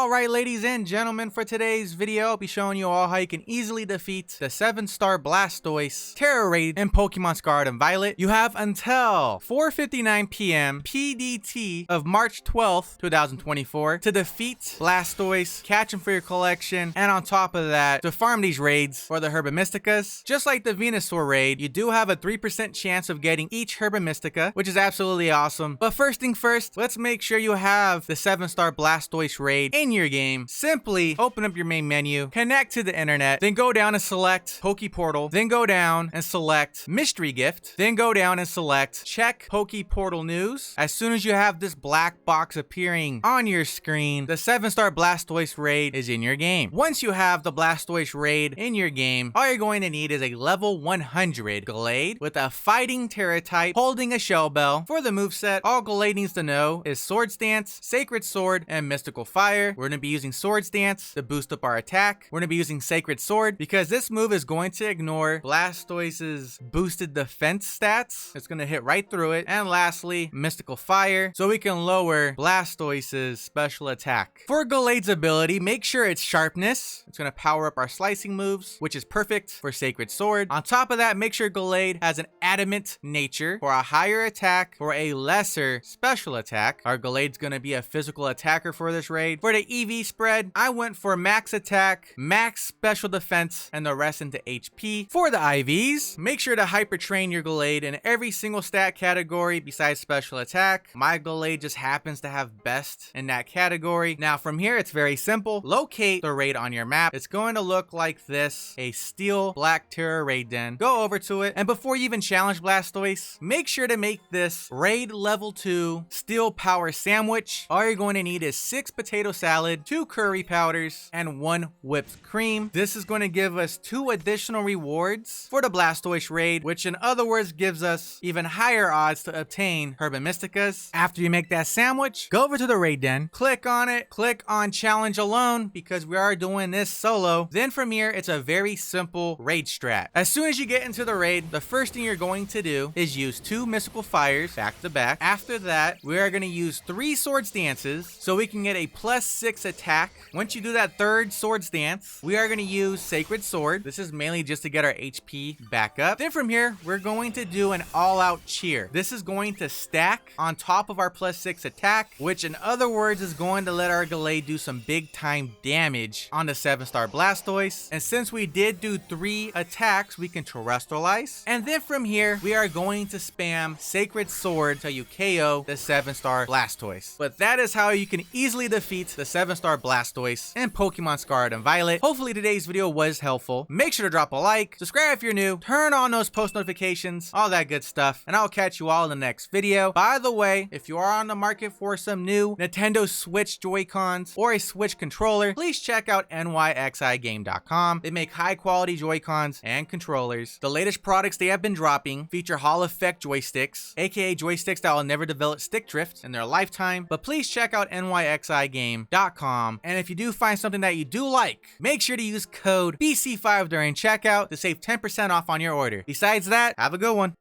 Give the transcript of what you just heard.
Alright, ladies and gentlemen, for today's video, I'll be showing you all how you can easily defeat the 7-star Blastoise Tera raid in Pokemon Scarlet and Violet. You have until 4:59 p.m. PDT of March 12th, 2024 to defeat Blastoise, catch him for your collection, and on top of that, to farm these raids for the Herba Mysticas. Just like the Venusaur raid, you do have a 3% chance of getting each Herba Mystica, which is absolutely awesome. But first thing first, let's make sure you have the 7-star Blastoise raid in your game. Simply open up your main menu, connect to the internet, then go down and select Poke Portal, then go down and select Mystery Gift, then go down and select Check Poke Portal News. As soon as you have this black box appearing on your screen, the 7-star Blastoise raid is in your game. Once you have the Blastoise raid in your game, all you're going to need is a level 100 Gallade with a fighting Tera type holding a Shell Bell. For the moveset, all Gallade needs to know is Sword Stance, Sacred Sword, and Mystical Fire. We're going to be using Sword Stance to boost up our attack. We're going to be using Sacred Sword because this move is going to ignore Blastoise's boosted defense stats. It's going to hit right through it. And lastly, Mystical Fire, so we can lower Blastoise's special attack. For Gallade's ability, make sure it's Sharpness. It's going to power up our slicing moves, which is perfect for Sacred Sword. On top of that, make sure Gallade has an Adamant nature for a higher attack for a lesser special attack. Our Gallade's going to be a physical attacker for this raid. For the EV spread, I went for max attack, max special defense, and the rest into HP. For the IVs, make sure to hyper train your Gallade in every single stat category besides special attack. My Gallade just happens to have best in that category. Now from here, it's very simple. Locate the raid on your map. It's going to look like this, a steel black Tera raid den. Go over to it, and before you even challenge Blastoise, make sure to make this raid level 2 steel power sandwich. All you're going to need is 6 potato salad, 2 curry powders, and 1 whipped cream. This is going to give us 2 additional rewards for the Blastoise raid, which in other words gives us even higher odds to obtain Herba Mysticas. After you make that sandwich, go over to the raid den, click on it, click on challenge alone because we are doing this solo. Then from here, it's a very simple raid strat. As soon as you get into the raid, the first thing you're going to do is use 2 Mystical Fires back to back. After that, we are going to use 3 Sword Stances so we can get a +6 attack. Once you do that 3rd Sword Stance, we are going to use Sacred Sword. This is mainly just to get our HP back up. Then from here, we're going to do an all-out cheer. This is going to stack on top of our +6 attack, which in other words is going to let our Gallade do some big time damage on the 7-star Blastoise. And since we did do 3 attacks, we can terrestrialize. And then from here, we are going to spam Sacred Sword till you KO the 7-star Blastoise. But that is how you can easily defeat the 7-star Blastoise in Pokemon Scarlet and Violet. Hopefully today's video was helpful. Make sure to drop a like, subscribe if you're new, turn on those post notifications, all that good stuff, and I'll catch you all in the next video. By the way, if you are on the market for some new Nintendo Switch Joy-Cons or a Switch controller, please check out nyxigame.com. They make high quality Joy-Cons and controllers. The latest products they have been dropping feature Hall Effect joysticks, aka joysticks that will never develop stick drift in their lifetime. But please check out nyxigame.com, and if you do find something that you do like, make sure to use code BC5 during checkout to save 10% off on your order. Besides that, have a good one.